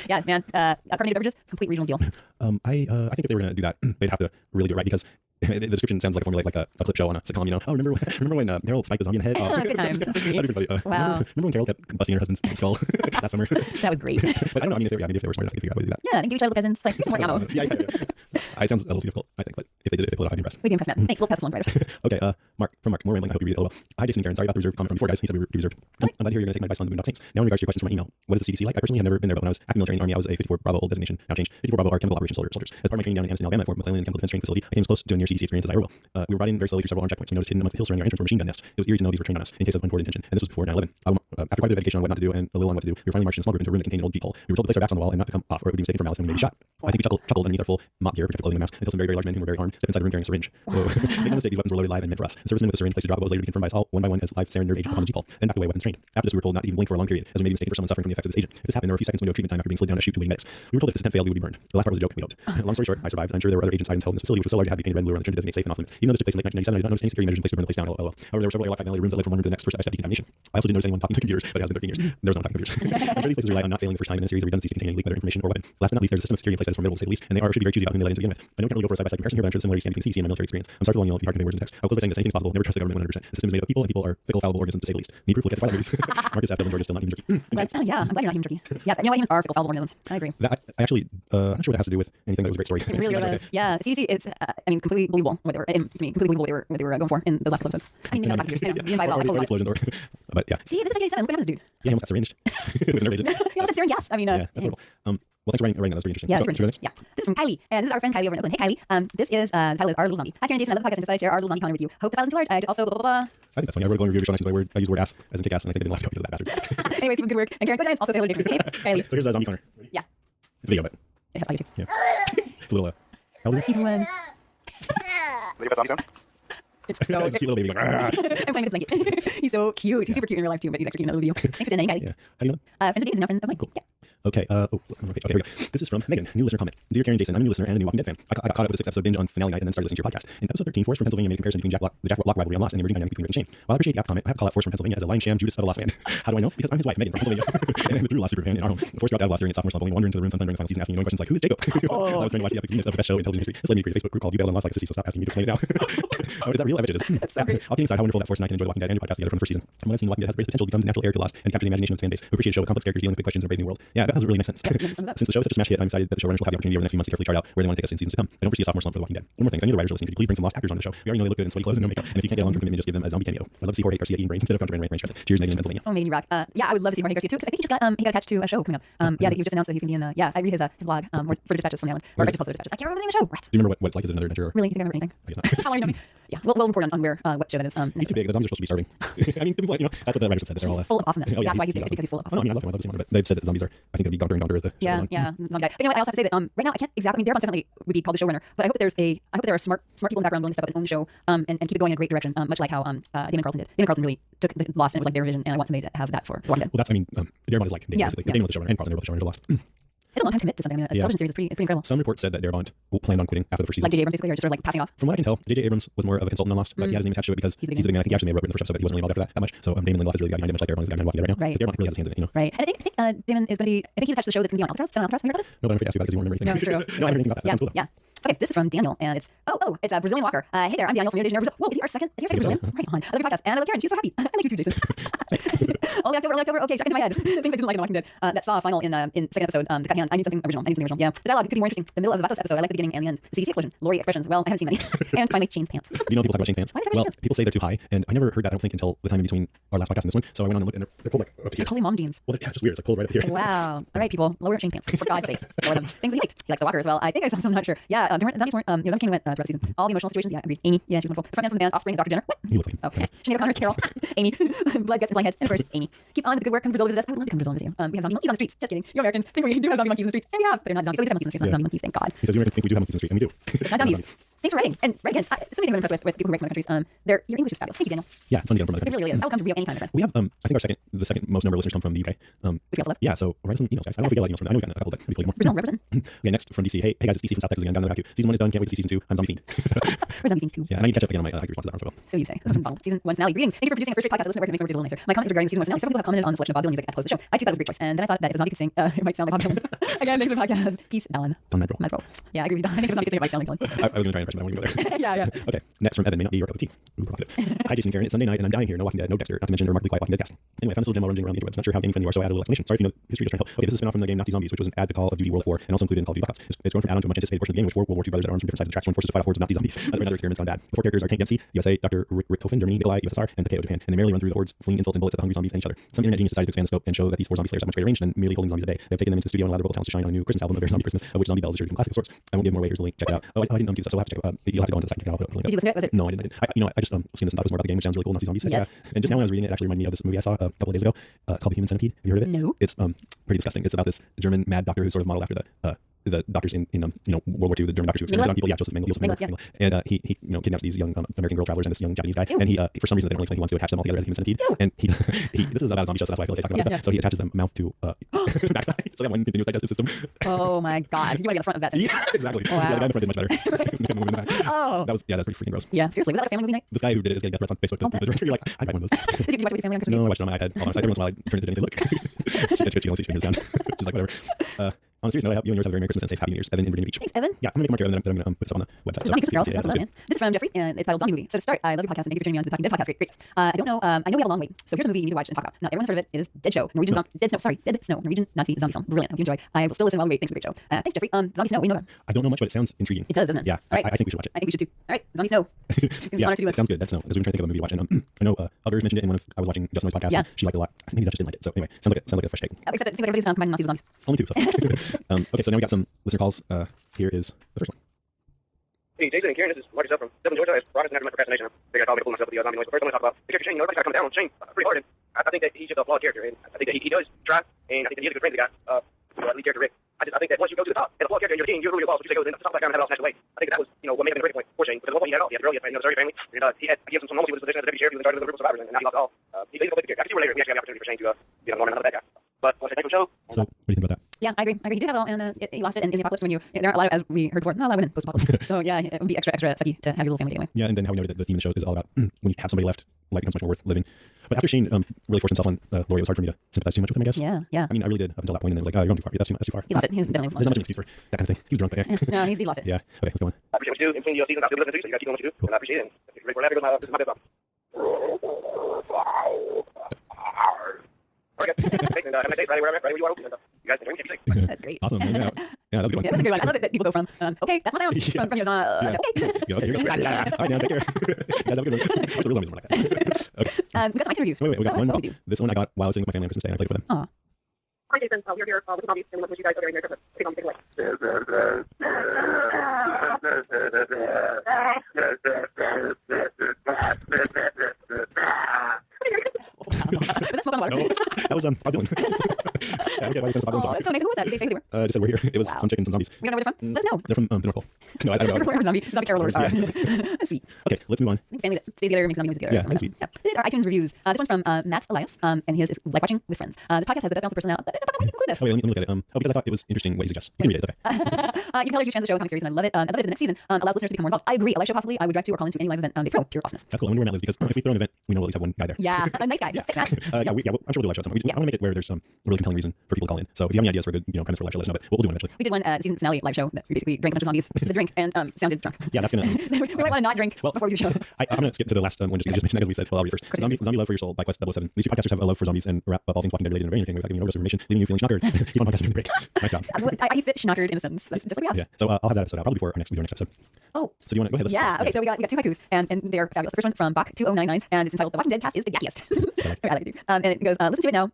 Yeah, man. Carbonated beverages, complete regional deal. I think if they were gonna do that, they'd have to really do it right because the description sounds like a formula like a clip show on a sitcom. Oh, remember when Harold spiked the zombie in the head? Oh, Good times. that'd be pretty funny. Wow. Remember when Carol kept busting her husband's skull that summer? That was great. But I don't know. I mean, if they were smart enough to figure out how to do that. Yeah, and give each other peasants like some more ammo. Yeah. It sounds a little too difficult, I think, but if they did it, they pulled it off, I'd be impressed. We'd be impressed, Matt. Thanks. We'll pass this along to writers. Okay, Mark, more rambling. I hope you read it well. Hi, Jason and Karen. Sorry about the reserved comment from before, guys. He said we were reserved. I'm glad to hear you're going to take my advice on the Boondock Saints. Now, in regards to your questions from my email, what is the CDC like? I personally have never been there, but when I was active military in the Army, I was a 54 Bravo old designation, now changed. 54 Bravo are chemical operations soldiers. As part of my training down in Anniston, Alabama, at Fort McClellan Chemical Defense Training Facility, I came as close to a near CDC experience as I ever will. We were brought in very slowly through several armed checkpoints. We noticed hidden amongst the hills surrounding our entrance were machine gun nests. It was eerie to know these were trained on us in case of untoward intention. And this was before 9/11. After quite a bit of education on what not to do and a little on what to do, we were finally marched in a small group into a room that contained an old peephole. We were told to place our backs on the wall and not to come off, or it would be mistaken for malice and we may be shot. I think we chuckled underneath our full mop gear, protective clothing and mask, until some very, very large men who were very armed stepped inside the room carrying a syringe. Make no mistake, these weapons were loaded live and meant for us. The servicemen with the syringe placed a drop of what was later to be confirmed by us all, one by one, as live sarin nerve agent upon the G-pole, then backed away, weapons trained. After this, we were told not to even blink for a long period, as we may be mistaken for someone suffering from the effects of this agent. If this happened, there were a few seconds window of treatment time after being slid down a chute to waiting medics. We were told if this attempt failed, we would be burned. The last part was a joke, we hoped. Long story short, I survived. I'm sure there were other agents hiding in this facility, which was so large it had to be painted red and blue around the trim to designate safe and off limits. Even though this took place in late 1997, I did not notice any security measures in place to burn the place down. LOL. However, there were several airlock ventilated rooms that led from one room to the next for step-by-step decontamination. I also didn't notice anyone talking to computers, but it has been 13 years. There was no one talking to computers. I'm sure these places rely on not failing the first time in a series of redundancies containing any leak, whether information or weapon. Last but not least, there's a system of security in place that is formidable to say the least, and they should be very choosy about whom they let in to begin with. I know we can't really go for a side-by-side comparison here, but I'm sure the similarities can be seen in my military experience. I'm sorry for long email, it'll be hard to convey words in text. I'll close by saying this: anything is possible. Never trust the government 100%. The system is made up of people, and people are fickle, fallible organisms to say the least. Need proof? Look at the file movies. Marcus F. George is still not even jerky. Oh yeah, I'm glad you're not human turkey. Yeah, you know what, humans are fickle, fallible organisms. I agree. That I actually, I'm not sure what it has to do with anything, but it was a great story. It really was. Yeah, CDC, it's, I mean, completely believable what they were, completely believable what they were going for in those last couple episodes. I didn't even know that. I know, the invite, Or explosions, but yeah. See, this is 1987. Look what happened to this dude. Yeah, he almost got syringed. With a nerve agent. He almost had sarin gas. I mean, Yeah, that's horrible. Well, thanks for writing that. That's pretty interesting. Yeah, So, super should we go next? Yeah. This is from Kylie. And this is our friend Kylie over in Oakland. Hey, Kylie. This is, the title is Our Little Zombie. Hi, Karen Jason. I love the podcast and decided to share Our Little Zombie Connor with you. Hope the file's too large. I also, blah, blah, blah. I think that's funny. I wrote a glowing review of your show next to I used the word ass as in kick ass, and I think they didn't like it because of that bastards. Anyways, keep up the good work. And Karen, go Giants. Also say hello to Jason. Hey, Kylie. So here's Zombie Connor. Yeah. It's a video, but It has audio too. yeah. It's a little, how old is he? He's one. Lady Zombie sound? It's so It's a cute little baby going, "Argh." I'm playing with the blanket. He's so cute. He's super cute in real life too, but he's actually cute in another video. Thanks for sending, Kylie. Yeah. How do you know? Friends of Dave's and now friends of mine. Cool. Yeah. Okay, okay, here we go. This is from Megan, new listener comment. Dear Karen Jason, I'm a new listener and a new Walking Dead fan. I got caught up with the 6th episode binge on finale night and then started listening to your podcast. In episode 13, Forrest from Pennsylvania made a comparison between the Jack Lock rivalry on Lost and the emerging dynamic between Rick and Shane. While I appreciate the app comment, I have to call out Forrest from Pennsylvania as a lying sham Judas of the Lost fan. How do I know? Because I'm his wife, Megan from Pennsylvania, and I'm the true Lost super fan in our home. Forrest dropped out of Lost during its sophomore slump, only wandering into the room sometime during the final season asking annoying questions like, who's Jacob? I was trying to watch the epic scene of the best show in television history. This led me to create a Facebook group called You Bailed on Lost like Sissy, so stop asking me to explain it now. Oh, is that real? I bet it is. That's so great. All kidding aside, how wonderful that Forrest and I can enjoy The Walking Dead and your podcast together from the first season. From what I've seen, Walking Dead has great potential to become the natural heir to Lost and capture the imagination of its fan base, who appreciate a show with complex characters dealing with big questions in a brave new world. Yeah, that has a really nice sense. Since the show is such a smash hit, I'm excited that the showrunners will have the opportunity over the next few months to carefully chart out where they want to take us in seasons to come. I don't foresee a sophomore slump for The Walking Dead. One more thing, if any of the writers are listening, could you please bring some Lost actors on the show? We already know they look good in sweaty clothes and no makeup, and if you can't get long-term commitment, just give them a zombie cameo. I'd love to see Jorge Garcia eating brains instead of Contra Ranch. Cheers, Megan in Pennsylvania. Oh, Megan, you rock. Yeah, I would love to see Jorge Garcia too, because I think he got attached to a show coming up. Yeah, he was just announced that he's going to be in, yeah, I read his blog, or for the Dispatches from the island, or I just called the Dispatches. I can't remember the name of the show. Rats. Do you remember what it's like? Is it another adventure? Really? Think I remember anything? I guess not. How long you know me? Yeah, we'll report on where, what show that is. He's too big. The zombies are supposed to be starving. I mean, you know, that's what the writers have said. That they're all full of awesomeness. Oh, yeah, That's why he's because he's full of I awesomeness. mean, I love him. I love to see him, but they've said that zombies are. I think it'll be Gunter and Gunter as the show Yeah, goes on. yeah, zombie guy. But you know what? I also have to say that right now I can't exactly. I mean, Darabont definitely would be called the showrunner, but I hope that there are smart people in the background willing to step up and own the show, and keep it going in a great direction, much like how Damon Carlton did. Damon Carlton really took the Lost and it was like their vision, and I want somebody to have that for The Walking Dead. Well, that's, I mean, Darabont is like Damon, Yeah, basically. yeah. Damon was the showrunner and Carlton were both the showrunners of Lost. It's a long time to commit to something. I mean, a television series is pretty incredible. Some reports said that Darabont planned on quitting after the first season. Like J.J. Abrams basically, or just sort of like passing off. From what I can tell, J.J. Abrams was more of a consultant on Lost, but he had his name attached to it because he's the big man. I think he actually may have written the first episode, but he wasn't really involved after that much. So Damon Lindelof is really the guy behind it, much like Darabont is the guy behind Walking Dead right now. Right. Because Darabont really has his hands in it, you know. Right. And I think Damon is going to be. I think he's attached to the show that's going to be on Alcatraz. Is that on Alcatraz? Have you heard of this? No, but I don't forget to ask you about it because you won't remember anything. No, it's true. No, I haven't heard anything about that. That Yeah, sounds cool, though. yeah. Okay, this is from Daniel, and it's it's a Brazilian walker. Hey there, I'm Daniel from Rio de Janeiro, Brazil. Whoa, is he our second? Is he our second Brazilian? Right on. I love your podcast, and I love Karen. She's so happy. I like you too, Jason. Early October. Okay, check into my head. Things I didn't like in The Walking Dead. That saw a final in second episode. The cut hand. I need something original. Yeah, the dialogue could be more interesting. The middle of the Vatos episode, I like the beginning and the end. The CDC explosion. Lori expressions. Well, I haven't seen many. And finally, Shane's pants. Do you know people talk about Shane's pants? Why does Well, everybody say people say they're too high, and I never heard that. I don't think until the time in between our last podcast and this one. So I went on and looked, and they're pulled like up to here. Totally mom jeans. Well, yeah, it's just weird. It's like pulled right up here. Wow. All right, people, lower Shane's pants. For God's sakes. Lower them. Things he liked. He likes the walker as well. I think I saw some. I'm not sure. Yeah. Zombies weren't. Zombies came and went throughout the season. All the emotional situations. Yeah, agreed. Amy. Yeah, she's wonderful. The front man from the band, Offspring, is Dr. Jenner. What? He looks like him. Okay. Sinead O'Connor's Carol. Amy. Blood Guts and Blankheads. And of course, Amy. Keep on with the good work. Come to Brazil visit us. I would love to come to Brazil visit you. We have zombie monkeys on the streets. Just kidding. You Americans think we do have zombie monkeys in the streets. And we have, but they're not zombies. At least have monkeys in the streets, not zombie monkeys. Thank God. He says you Americans think we do have monkeys in the street, and we do. Not zombies. Thanks for writing. And right again, so many things I'm impressed with people who write from other countries. Your English is fabulous. Thank you, Daniel. Yeah, it's fun to get from other It really, countries. really is. I will come to Rio anytime, my friend. We have, I think the second most number of listeners come from the UK. Would you also love? Yeah, so write us some emails, guys. I don't know if we get a lot of emails from that. I know we've gotten a couple, but maybe more. Brazil, represent. Okay, next from DC. Hey guys, it's DC from South Texas again. Down the back. Season 1 is done. Can't wait to see season 2. I'm zombie fiend. Where's zombie things too? Yeah, and I need to catch up again on my responses to that one as well. So you say. This was from Bottle. Season 1 finale. Reading. Thank you for producing a first rate podcast. I listen to where it makes my work a little nicer. My comment is regarding the season 1 finale. Several people have commented on the selection of Bob Dylan music and post the show. I too thought it was a great choice. And then I thought that if a zombie could sing, it might sound like Bob Dylan. Again, thanks for the podcast. Peace, Alan. Tom Madrigal. Yeah, I agree with you. I think if a zombie could sing, it might sound like Dylan. I was going to try and impress but I won't even go there. yeah. Okay, next from Evan, may not be your cup of tea. Ooh, provocative. Hi, Jason and Karen. It's Sunday night, and I'm dying here. No Walking Dead, no Dexter, not to mention a remarkably quiet Walking Dead cast. Anyway, I found this little demo rummaging around the interwebs. Not sure how gaming friendly you are, so I added a little explanation. Sorry if you know history, just trying to help. Okay, this is a spin-off from the game Nazi Zombies, which was an add to Call of Duty World at War, and also included in Call of Duty Black Ops. It's grown from add-on to a much anticipated portion of the game, in which four World War II brothers at arms from different sides of the tracks join forces to fight off hordes of Nazi zombies. Where another experiment's gone bad. The four characters are Tank Dempsey, USA, Dr. Richthofen, Germany, Nikolai, USSR, and Takeo, Japan, and they merrily run through the hordes, flinging insults and bullets at the hungry zombies and each other. Some internet genius decided to expand the scope and show that these four zombie slayers have much greater range than merely holding zombies at bay. They've taken them into the studio and allowed their vocal talents to shine on a new Christmas album, A Very Zombie Christmas, of which Zombie Bells is sure to become classic of sorts. I won't give more away. Here's the link. Check it out. Oh, I didn't do this, so I'll have to check it out. You'll have to go into the site and check it out. Did you listen to it? Was it? No, I didn't. I just seen this and thought it was more about the game, which sounds really cool. Nazi zombies. Yes. Yeah. And just now when I was reading it, it actually reminded me of this movie I saw a couple of days ago. It's called The Human Centipede. Have you heard of it? No. It's pretty disgusting. It's about this German mad doctor who's sort of modeled after the doctors in World War II, the German doctors who experimented on people. Yeah, Joseph Mengele. And he kidnaps these young American girl travelers and this young Japanese guy. And he for some reason they don't really explain, he wants to attach them all together as a human centipede. And he this is about a zombie show, so that's why I feel like talking about this stuff. So he attaches them mouth to backside. So they have one continuous digestive system. Oh my god, you want to be on the front of that sentence. Yeah, exactly. Wow. Yeah, the guy in the front did much better. Oh. That's pretty freaking gross. Yeah, seriously, was that like a family movie night? This guy who did it is getting death threats on Facebook. The director, you're like, I'd buy one of those. Did you watch it with your family on Christmas No, I Eve? watched it on my iPad. Every once in a while I turn it to and say, look. She only sees me sound. She's like, whatever. On a serious note, I hope you and yours have a very Merry Christmas and safe Happy New Year's. Evan in Virginia Beach. Thanks, Evan. Yeah, I'm going to make a mark here and then I'm going to put this on the website. Zombie Christmas Carols. Yeah, That's that's man. This is from Jeffrey, and it's titled Zombie Movie. So to start, I love your podcast and thank you for joining me on the Talking Dead podcast. Great. I don't know. I know we have a long wait. So here's a movie you need to watch and talk about. Now, everyone's heard of it. It is Dead Snow. Dead Snow. Norwegian Nazi zombie film. Brilliant. I hope you enjoy. I will still listen while we wait. Thanks for the great show. Thanks, Jeffrey. Zombie Snow. What do you know about? I don't know much, but it sounds intriguing. It does, doesn't it? Yeah. All right. I think we should watch it. I think we should too. All right. Zombie Snow. Yeah, it sounds good. That's Snow. Because we've been trying to think of a movie to watch. And I know others mentioned it in one of I was watching Justin Noy's podcast. Yeah. And she liked it a lot. Maybe I just didn't like it. So anyway, sounds like a fresh take. Except it seems like everybody's combining Nazis with zombies. Only two. So. Okay, so now we got some listener calls. Here is the first one. Hey, Jason and Karen, this is Marcus up from Dublin, Georgia. I brought us after my procrastination. I figured I'd probably pull myself with the zombie noise. But first, I want to talk about the character Shane. You know, everybody's got to come down on Shane pretty hard. And I think that he's just a flawed character. And I think that he does try. And I think that he has a good friend that got lead character Rick. I think that once you go to the top, and a flawed character in your team, you're really boss. So you say, go to the top of that guy and have it all snatched away. I think that was, what made him a great point for Shane. Because at one point he had it all. He had a girl, he had a surrogate family. And he gives him some normalcy with his position as a deputy sheriff. He was in charge of the liberal survivors. And now he lost it all. He's a good character. I can see where later we actually have the opportunity for Shane to be another bad guy. But once I take the show. So what do you think about that? Yeah, I agree. He did have it all, and he lost it in the apocalypse when there aren't a lot of, as we heard before, not a lot of women post-apocalypse. So yeah, it would be extra sucky to have your little family get away. Yeah, and then how we noted that the theme of the show is all about when you have somebody left, life becomes much more worth living. But after Shane really forced himself on Laurie, it was hard for me to sympathize too much with him, I guess. Yeah. I mean, I really did up until that point, and then it was like, oh, you're going too far. That's too far. He lost it. He's definitely There's lost not much of it. an excuse for that kind of thing. He was drunk, but yeah. No, he lost it. Yeah. Okay, let's go on. I appreciate what you do in between your seasons. I'll still be listening to you, so you got to keep doing what you do. Cool. And I appreciate it. And if you're ready for that, this is my bed. Okay. And have a nice day, right where you are. And, you guys enjoy me. Take it easy. That's great. Awesome. Yeah, that's a good one. Yeah, that's a good one. I love it that people go from, okay, that's my sound. Yeah. From here's on, Yeah. okay. Yeah, okay, here you go. All right, now take care. You guys have a good one. Where's the real zombies more like that? Okay. We got some iTunes reviews. Wait, we got Oh, one. what do we do? This one I got while I was sitting with my family on Christmas Day, and I played it for them. Aw. Hi, Jason. We're here with the zombies, and we wish you guys a very Merry Christmas. Take on, take away. Was that smoke on water? No, that was Bob Dylan. Yeah, I get why you sense Bob Dylan Oh, song. that's so nice. Who was that? Did they say who they were? Just said we're here. It was Wow. some chickens and zombies. We don't know where they're from? Let us know. They're from the North Pole. No, I don't know. Wherever zombie carolers are. That's sweet. Okay, let's move on. Family that stays together makes zombie music together. Yeah, Something that's like that. These are iTunes reviews. This one from Matt Elias, and his is Like Watching with Friends. This podcast has the best balance of personality. Why did you include this? Oh, wait, let me look at it. Because I thought it was interesting what he suggests. You can read it, it's okay. You can tell a huge fan of the show, comic series, and I love it. I love it. The next season allows listeners to become more involved. I agree. A live show possibly. I would drive to or call into any live event. They throw pure awesomeness. That's cool. I wonder where Matt lives because if we throw an event, we know we'll at least have one guy there. Yeah, a nice guy. Yeah. Thanks, Matt. I'm sure we'll do a live show at some point. I want to make it where there's some really compelling reason for people to call in. So if you have any ideas for a good, premise for a live show, let us know. But we'll do one eventually. We did one season finale live show that we basically drank a bunch of zombies, the drink, and sounded drunk. Yeah, that's gonna. We might want to not drink Well, before we do the show. I'm gonna skip to the last one just mention that as we said. Well, I'll read it first. Zombie Love for Your Soul by Quest 007. These two podcasters have a love for zombies and rap all things Walking Dead related and very entertaining without giving you no gross information, leaving you feeling schnockered. Keep on podcasting during the break. Nice job. I fit schnockered in a sentence. That's just like we asked. Yeah. So I'll have that episode out probably before our next episode. Oh. So do you want to go ahead? Let's- Yeah. Okay. So we got two haikus, and they're fabulous. The first one's from Bach2099, and it's entitled "The Walking Dead Cast is the Gappiest." I like it. And it goes, "Listen to it now.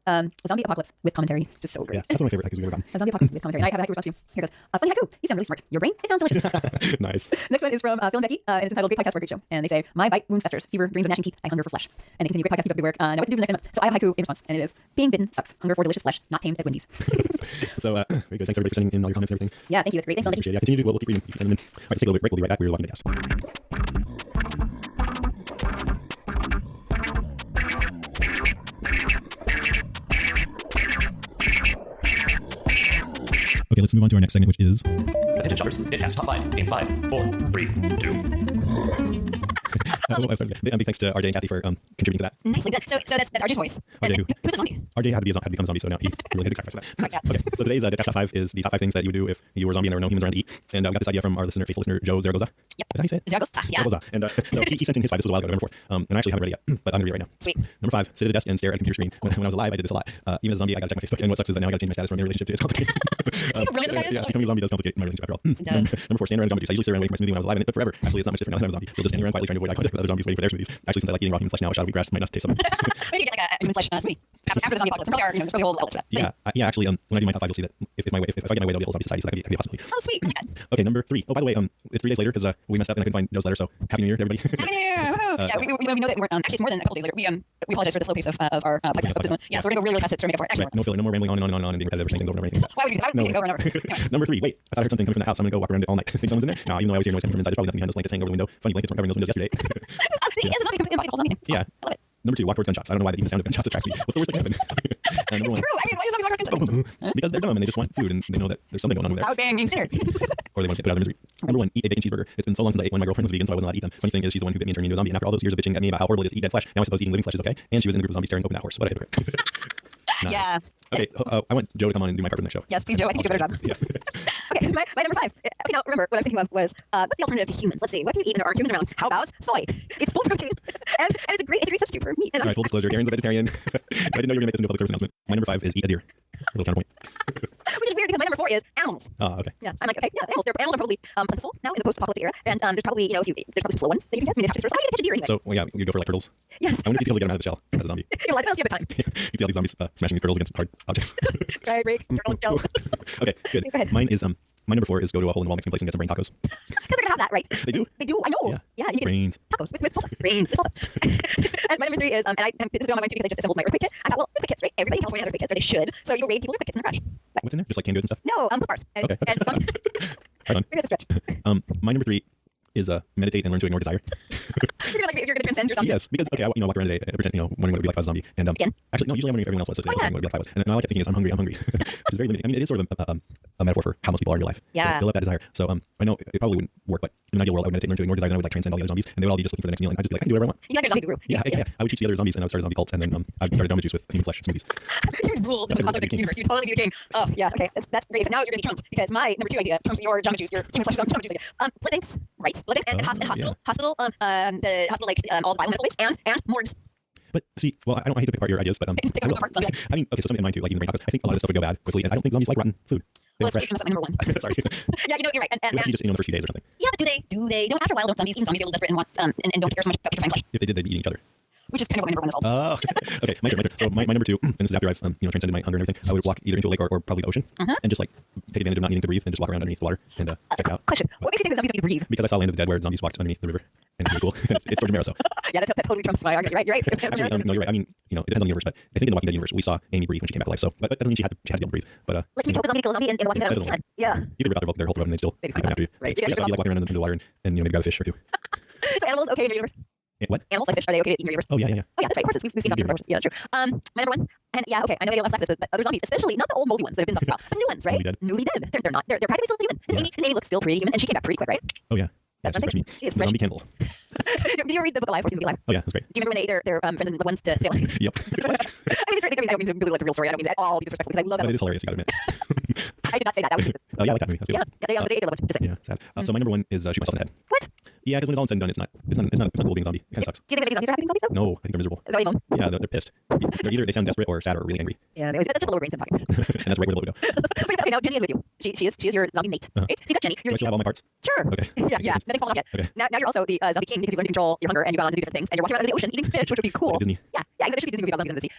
Zombie apocalypse with commentary, just so great." Yeah, that's one of my favorite haikus we've ever gotten. A zombie apocalypse with commentary. And I have a haiku response for you. Here goes. Funny haiku. You sound really smart. Your brain? It sounds delicious. Nice. Next one is from Phil and Becky, and it's entitled "Great Podcast for a Great Show." And they say, "My bite wound festers, fever, dreams of gnashing teeth. I hunger for flesh." And they continue, "Great podcast, keep up the good work. Now what to do for the next 10 months?" So I have a haiku in response, and it is, "Being bitten sucks. Hunger for delicious flesh, not tamed at Wendy's." So very good. Thanks everybody for sending in all your comments and everything. Yeah, thank you. That's great. Thanks, Phil and Becky. Appreciate it. Yeah, continue to. We'll keep reading. Keep sending them in. All right, let's take a little break. We'll be right back. We're Walking Dead Cast. Okay, let's move on to our next segment, which is Attention shoppers, it has top 5 in 5, 4, 3, 2. Big thanks to RJ and Kathy for contributing to that. Nicely done. So that's RJ's voice. RJ who? Who's the zombie? RJ had to become a zombie, so now he really had to sacrifice that. Sorry, yeah. Okay, so today's Death Top 5 is the top 5 things that you would do if you were a zombie and there were no humans around to eat. And we got this idea from our faithful listener, Joe Zaragoza. Yep. Is that how you say it? Zaragoza, yeah. Zaragoza. And so he sent in his 5. This was a while ago, November 4th. And I actually haven't read it yet, but I'm going to read it right now. Sweet. Number 5, sit at a desk and stare at a computer screen. When I was alive, I did this a lot. Even as a zombie, I got to check my Facebook. And what sucks is that now I got to change my status from a relationship to it's complicated. See how brilliant this guy is? Yeah, becoming a zombie does complicate my relationship after all. It does. Number 4, stand around gum juice. I usually sit around waiting for my smoothie when I was alive, and it took forever. Actually, it's not much different now that I'm a zombie. So just standing around quietly trying to avoid eye contact with other zombies waiting for their smoothies. Actually, since I like eating raw human flesh now, a shot of wheatgrass might not taste so much. Maybe get like a human flesh smoothie after the zombie apocalypse. Probably are, just probably hold elements of that. Yeah, actually, when I do my top 5, you'll see that if I get my way, there'll be a zombie society, so that could be a possibility. Oh, sweet. Oh my God. Okay, number 3. Oh, by the way, it's 3 days later because we messed up and I couldn't find Joe's letter, so happy New Year to everybody. Happy New Year! Woohoo! Yeah, we know that we're actually it's more than a couple days later. We apologize for the slow pace of our podcast. This one. Yeah, so we're gonna go really fast to make up for it. Actually, Right, no filler, no more rambling on and being repetitive or saying things over and over anything. why would we do that? Why would we say things over and over? Anyway. Number 3. Wait, I thought I heard something coming from the house. I'm gonna go walk around it all night. Think someone's in there? No, even though I was hearing noise coming from inside, there's probably nothing behind those blankets hanging over the window. Funny blankets weren't covering those windows yesterday. This is zombie comes in body calls zombie. Yeah. I love it. Number 2, walk towards gunshots. I don't know why even the sound of gunshots attracts me. What's the worst that can happen? Number 1. True. I mean, why do zombies always talk about things? Because they're dumb and they just want food and they know that there's something going on over there. Loud banging dinner. Or they want to get put out of their misery. Number 1, eat a bacon cheeseburger. It's been so long since I ate one. My girlfriend was vegan, so I wasn't allowed to eat them. Funny thing is, she's the one who bit me and turned me into a zombie. And after all those years of bitching at me about how horrible it is to eat dead flesh, now I suppose eating living flesh is okay. And she was in the group of zombies staring open that horse. What a hypocrite. Nice. Yeah. Okay, I want Joe to come on and do my part for the next show. Yes, please, Joe. I think you do a better job. Yeah. Okay, my number 5. Okay, now remember what I'm thinking of was what's the alternative to humans? Let's see. What can you eat when there aren't humans around? How about soy? It's full protein, and it's a great substitute for meat. And All right, full disclosure, Karen's a vegetarian. I didn't know you were going to make this into a public service announcement. My number 5 is eat a deer. A little counterpoint. which is weird because my number 4 is animals. Oh, okay. Yeah, I'm like, okay, yeah, animals are probably plentiful now in the post-apocalyptic era, and there's probably there's probably some slow ones that you can get. I mean, they have to first. Oh, you get to catch a deer anyway. So, well, yeah, you go for like turtles. Yes. I wonder if you can get them out of the shell as a zombie. You're like, I don't see it at the time. You see all these zombies smashing these turtles against hard objects. Try break turtle shell. Okay, good. Go ahead. Mine is my number 4 is go to a hole in the wall Mexican place and get some brain tacos. Because they're gonna have that, right? They do? They do. I know. Yeah, you can Brains. tacos with salsa. Brains with salsa. And my number 3 is and this is on my mind too because I just assembled my earthquake kit. I thought, well, earthquake kits, right? Everybody in California has earthquake kits, or they should. So you go raid people's earthquake kits in their garage. But What's in there? Just like canned goods and stuff? no, flip bars. And, Okay. and some, Right on. maybe that's a stretch. My number 3 is meditate and learn to ignore desire. If you're gonna transcend or something. Yes, because okay, I walk around today, pretend wondering what it'd be like if I was a zombie, and Again? actually no, usually I'm wondering if everyone else was. So today I was wondering what it'd be like if I was, and all I kept thinking is I'm hungry, which is very limiting. I mean, it is sort of a metaphor for how most people are in your life. Yeah. To fill up that desire. So I know it probably wouldn't work, but in an ideal world, I would meditate and learn to ignore desire, and I would like transcend all the other zombies, and they would all be just looking for the next meal, and I'd just be like, I can do whatever I want. You like your zombie guru. Yeah. I would teach the other zombies, and I would start a zombie cult, and then I started Dama Juice with human flesh smoothies. You would rule the apocalyptic universe. You'd totally be the king. Oh yeah, okay, that's great. So now you're gonna be trumped because my number 2 idea trumps your Jamba Juice, your human flesh Jamba Juice idea. Blood banks, right? Blood banks and hospital, the hospital like all the biomedical waste and morgues. But see, well, I hate to pick apart your ideas, but I will. I mean, okay, so something in mind too, like eating brain tacos. I think a lot of this stuff would go bad quickly, and I don't think zombies like rotten food. They're Well, let's fresh. take my number 1. Sorry. Yeah, you're right. And What if you just eat them the first few days or something? yeah, but do they? Don't after a while, don't zombies get a little desperate and want and don't care so much about putrefying flesh, If they did, they'd be eating each other. which is kind of what my number 1 is all. Oh, okay. My turn. So my number 2, and this is after I've transcended my hunger and everything. I would walk either into a lake or probably the ocean, and just like take advantage of not needing to breathe and just walk around underneath the water and check it out. Question: what makes you think that zombies don't need to breathe? Because I saw Land of the Dead where zombies walked underneath the river, and it's really cool. It's George Romero, so Yeah, that totally trumps my argument. You're right. actually, no, you're right. I mean, it depends on the universe, but I think in the Walking Dead universe, we saw Amy breathe when she came back to life. So, but that doesn't mean she had to be able to breathe. But Like you told a zombie to kill a zombie in Walking Dead. that doesn't work. Yeah. You could rip out their whole throat and they'd still They'd be come fine. after you. Right. You You guys guys like walking around into the water and maybe grab a fish or two. So animals okay in your universe? What? Animals like fish, are they okay to eat in your universe? Oh yeah. Oh yeah, that's right. Horses. We've seen stuff horses. Yeah, true. My number 1, and yeah, okay, I know they left this, but other zombies, especially not the old moldy ones that have been talked about, but new ones, right? Newly dead. They're not. They're practically still human. And Amy looks still pretty human, and she came back pretty quick, right? Oh yeah. That's She's fresh meat. She is The fresh. Zombie Cannibal. Did you ever read the book Alive or see the movie Alive? Oh yeah, that's great. Do you remember when they ate their friends and loved ones to sail? I mean, Yep. it's right. I don't mean to belittle the real story. I don't mean to at all be disrespectful because I love that. But it Book. is hilarious. You gotta admit. I did not say that. That was Oh yeah, I like that movie. That's good. yeah. They ate their loved ones. Just saying. Yeah, sad. So my number 1 is shoot myself in the head. What? Yeah, because when it's all said and done, it's not cool being a zombie. It kind of sucks. Do you think that zombies are happy being zombies though? No, I think they're miserable. Is that what you mean? Yeah, they're pissed. They're either they sound desperate or sad or really angry, Yeah, they always that's just a lower brain cell talking. and that's right where the logo. Wait, okay, now Jenny is with you. She is your zombie mate. Right? So you got Jenny. Do I still have all my parts? Sure. Okay. Yeah. Nothing's fallen off yet. Okay. Now you're also the zombie king because you learned to control your hunger and you got on to do different things and you're walking around in the ocean eating fish, which would be cool. Like Disney. Yeah, exactly. There should be Disney movie about zombies in the sea.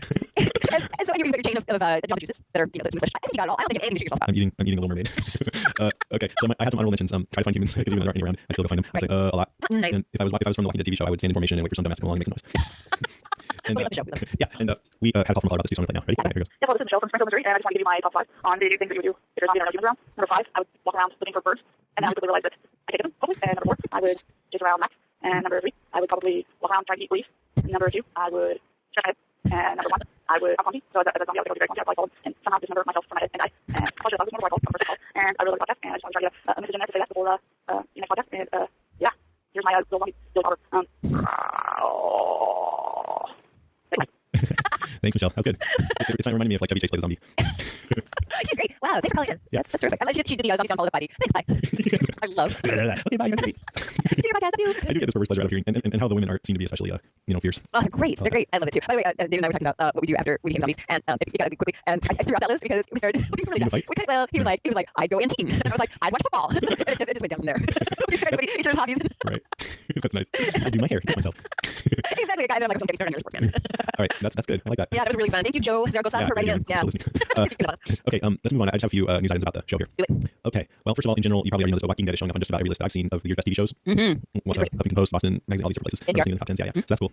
and so you're your chain of Jamba Juices that are human flesh. I think you got it all. I don't think you have anything to shoot yourself about. I'm eating a Little Mermaid. Okay, so I had some honorable mentions. Try to find humans because even though there aren't any around, I still go find them. I'd say a lot. Nice. And if I was from the Walking Dead TV show, I would stand in formation and wait for some dumbass to come along and make some noise. And, We love the show. We love it. yeah, and we had a call from a caller about this too, so I'm gonna play now. Ready? Okay, here we go. Yeah, well, this is Michelle from Springfield, Missouri, and I just want to give you my top 5 on the things that you would do if there's not humans around. Number 5, I would walk around looking for birds, and then I would quickly realize that I hated them, hopefully. And number 4, I would chase around Max. And number 3, I would probably walk around trying to eat leaves. Number 2, I would check my head. And number 1, I would have zombie. So as a zombie, I would go very clumsy. I'd probably fall and somehow dismember myself from my head and die. And I'll just more before I fall from the first call. And I really like the podcast, and I just want to try to get a message in there to say that before the next podcast. And yeah, here's my little zombie, Bill Robert. Thanks, Michelle. That was good. It's not reminding me of like Chevy Chase played a zombie. She's great. Wow, thanks for calling in. Yeah. That's terrific. I like she did the zombie song followed up by the thanks, bye. I love. Okay, bye. Guys. Do your podcast. Love you. I do get this perverse pleasure out of hearing and how the women are seem to be especially fierce. Oh, they're great. They're great. I love it too. By the way, David and I were talking about what we do after we became zombies, and you got to quickly. And I threw out that list because we started looking really You dumb. fight? We well, he was like, I'd go in team. And I was like, I'd watch football. it just went down from there. We started doing each other's hobbies. Right. That's nice. I do my hair myself. Exactly. And I'm like, don't get me started on your sports, man. All right, that's good. I like that. Yeah, that was really fun. Thank you, Joe Zaragoza, for writing it. Yeah. Okay, let's move on. I just have a few news items about the show here. Do it. Okay. Well, first of all, in general, you probably already know this, but Walking Dead is showing up on just about every list that I've seen of the year's best TV shows. What's up? Huffington Post, Boston Magazine, all these different places. I've seen in the top 10s. Yeah. So that's cool.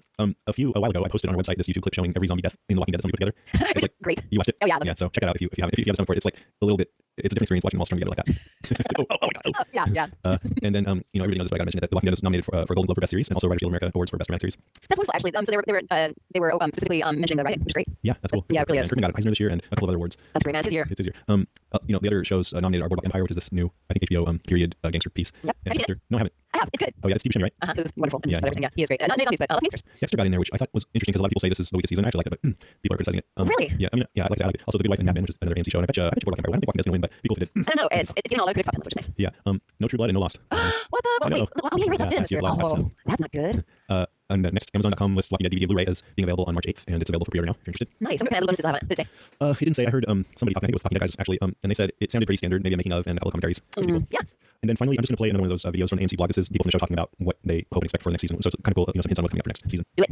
A while ago, I posted on our website this YouTube clip showing every zombie death in The Walking Dead that somebody put together. It's like, Great. you watched it? Oh, yeah, I loved Yeah. it. So check it out if you have something for it. It's like a little bit. It's a different experience watching them all strung together like that. It's like, oh my god. Yeah. And then everybody knows this, but I gotta mention that The Walking Dead is nominated for a Golden Globe for Best Series and also Writers Guild of America Awards for Best Dramatic Series. That's wonderful, actually. So they were specifically mentioning the writing, which is great. Yeah, that's cool. Yeah, it really and is. Crittenden got an Eisner this year and a couple of other awards. That's great, man. It's easier. It's easier. The other shows nominated are Boardwalk Empire, which is this new, I think, HBO period gangster piece. Yep. And Have you seen Dexter. No, I haven't. I have. It's good. Oh yeah, it's Steve Buscemi, right? It was wonderful. And Yeah, just everything. Yeah, he is great. Not many zombies, but lots of gangsters. Dexter got in there, which I thought was interesting because a lot of people say this is the weakest season. I actually like it, but people are criticizing it. Really? Yeah, I mean, yeah, I like it. Also, The Good Wife and Mad Men, which is another AMC show. And I bet you Boardwalk Empire. I don't think Walking Dead's gonna win, but be cool if it did. I don't know. It's getting all the critics talking, which is nice. Yeah. No True Blood and no Lost. What the? I know. Wait. Oh, yeah, you're right. Lost Yeah, in. that's your last episode. That's not good. And next, Amazon.com lists Walking Dead DVD and Blu-ray as being available on March 8th, and it's available for pre-order now if you're interested. Nice. I'm looking at the bonuses. I haven't. Did it say? It didn't say. I heard somebody talking. I think it was Talking Dead guys actually. And they said it sounded pretty standard. Maybe a making of and a couple of commentaries. Pretty cool. Yeah. And then finally, I'm just going to play another one of those videos from the AMC blog. This is people from the show talking about what they hope and expect for the next season. So it's kind of cool, some hints on what's coming up for next season. Do it.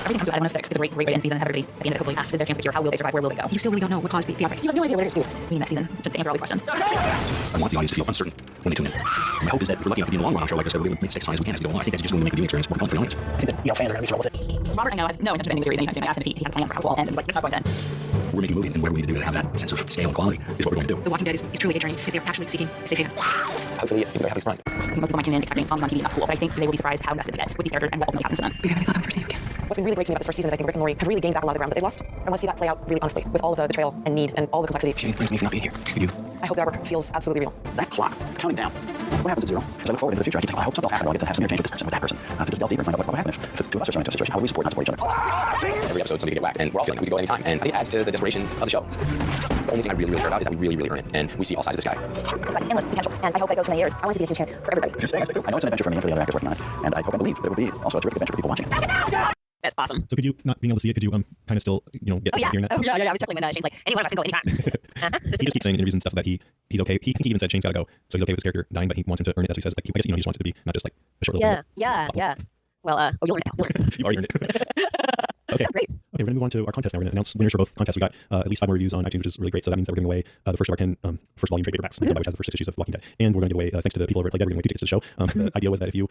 Everything comes to Adam 6, the great end season, and everybody at the end of it hopefully asks, is there a chance to cure? How will they survive? Where will they go? You still really don't know what caused the outbreak. You have no idea what it is. We need next season to answer all these questions. I want the audience to feel uncertain when they tune in. My hope is that if we're lucky enough to be in the long run on a show like this, that we'll be able to make stakes as high as we can as we go along. I think that's just going to make the viewing experience more fun for the audience. I think that fans are going to be thrilled with it. Robert, I know, has no intention of ending the series anytime soon. I asked him if he had a plan for how it will end, and he was like, there's no point then. We're making a movie, and whatever we need to do to have that sense of scale and quality is what we're going to do. The Walking Dead is truly a journey because they are actually seeking a safe haven. Hopefully, people are happy surprised. I think most people might tune in expecting zombies on TV, and that's cool, but I think they will be surprised how invested they get with these characters and what ultimately happens to them. Do you have any thought on Thursday again? What's been really great to me about this first season is I think Rick and Morty have really gained back a lot of the ground that they lost. I want to see that play out really honestly, with all of the betrayal and need and all the complexity. Shane blames me for not being here. You. I hope that work feels absolutely real. That clock, counting down. What happens at 0? As I look forward into the future, I keep thinking, I hope something will happen. I'll get to have some interchange with this person, with that person. To just delve deeper and find out what happened. If the two of us are thrown into a situation, how do we support not support each other? Every episode, somebody get whacked, and we're all feeling like we could go anytime. And I think it adds to the desperation of the show. The only thing I really care about is that we really earn it, and we see all sides of this guy. It's got endless potential, and I hope that goes for many years. I want it to be a huge hit for everybody. I know it's an adventure for me and for the other actors working on it, and I hope and believe that it would be also a terrific adventure for people watching it. That's awesome. So could you, not being able to see it, could you kind of still, get hearing that? Oh, yeah. I was chuckling when Shane's like, anyone of us can go anytime. He just keeps saying in interviews and stuff that he's okay. He even said Shane's got to go, so he's okay with his character dying, but he wants him to earn it. That's what he says. Like, I guess he just wants it to be not just like a short little thing. Yeah. Well, you'll learn it now. You've already earned it. Okay. That's great. Okay, we're going to move on to our contest now. We're going to announce winners for both contests. We got at least 5 more reviews on iTunes, which is really great. So that means that we're giving away the first of our 10 first volume trade paperbacks, which has the first 6 issues of Walking Dead. And we're going to give away, thanks to the people over at Play Dead, we're giving away 2 tickets to the show. The idea was that if you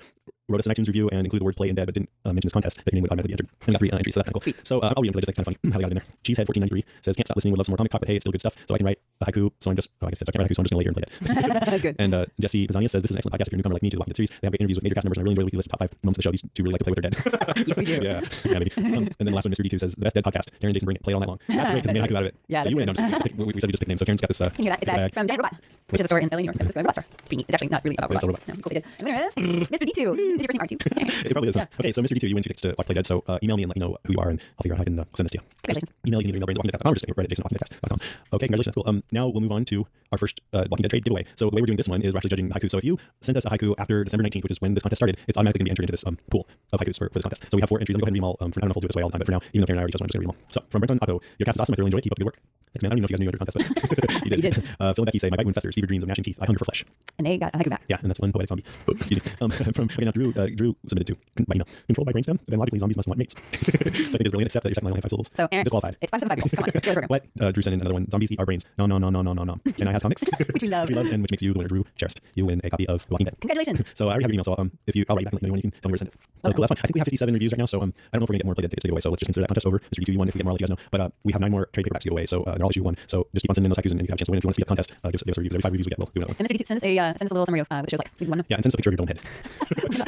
wrote us an iTunes review and included the word Play in Dead but didn't mention this contest, that your name would automatically be entered. And we got 3 entries, so that's kind of cool. So I'll read them because I just think it's kind of funny how they got it in there. Cheesehead1493 says, can't stop listening, would love some more comic talk, but hey, it's still good stuff. So I can write a haiku, so I'm just, I guess I can't write a haiku, so I'm just going to lay here and play it. Good. And Jesse Bazania says, this is an excellent podcast if you're a newcomer like me to the Walking Dead series. They have great interviews with major cast members, and I really enjoy the weekly list of top 5 moments of the show. These 2 really like to play with their dead. Yes, we do. Yeah, maybe. And then the last one, Mr. D2 says, the best Dead podcast. Karen and Jason bring it, play it all night long. That's great because they made haikus out of it. Yeah, so you win. We said you just pick names. So Karen's got this. Can you hear that? It's that from Dead Robot, which is a store in LA, New York, San Francisco, and Robot Store. Pretty neat. It's actually not really about robots. Robot. No, cool they did. And the winner is Mr. D2. Is your first name R2? It probably is. Yeah. Okay, so Mr. D2, you win 2 tickets to Watch Play Dead. So email me and let me know who you are, and I'll figure out how I can send this to you. Congratulations. Email you can email brains@walkingdead.com or just Reddit jason@walkingdead.com. Okay, congratulations. That's cool. Now we'll move on to our first Walking Dead trade giveaway. So the way we're doing this one is we're actually judging haiku. So if you send us a haiku after December 19th, which is when this contest started, it's automatically going to be entered into this pool of haikus for this contest. So we have 4 entries. Let me go ahead and read them all. I don't know if we'll do it this way all the time, but for now, even though Karen and I already just one, I'm just going to read them all. So from Brenton Otto, your cast is awesome. I thoroughly enjoyed it. Keep up the good work. Thanks, man. I don't even know if you guys knew you entered the contest, but you did. Phil and Becky say, my bite wound festers, fever dreams of gnashing teeth. I hunger for flesh. And they got a haiku back. Yeah, and that's one poetic zombie. Excuse me. From okay, now Drew submitted to by email. Controlled by brainstem, then logically zombies must want mates. I think it's brilliant, except that your second line only has 5 syllables. So Aaron, disqualified. It's 575 people. Come on, go to the program. What? Drew sent in another one. Zombies eat our brains. No. And I has comics, Which we love. and which makes you the winner. Drew cherished. You win a copy of The Walking Dead. Congratulations. So I already have your email. So if you, I'll write you back and let me know when you can tell me where to send it. So cool. That's fine. I think we have 57 reviews right now. So I don't know if we're gonna get more Play Dead tickets to give away. So let's just consider that contest over. Mr. D2 you won. If we get more, I'll let you guys know. But we have 9 more trade paperbacks to give away. So they're all that you won. So just keep on sending those haikus and you have a chance to win. If you want to see the contest, give us a review. Every 5 reviews we get, we'll do another one. And Mr. D2, send us a little summary of what the show's like. We won. Yeah, and send us a picture of your own head.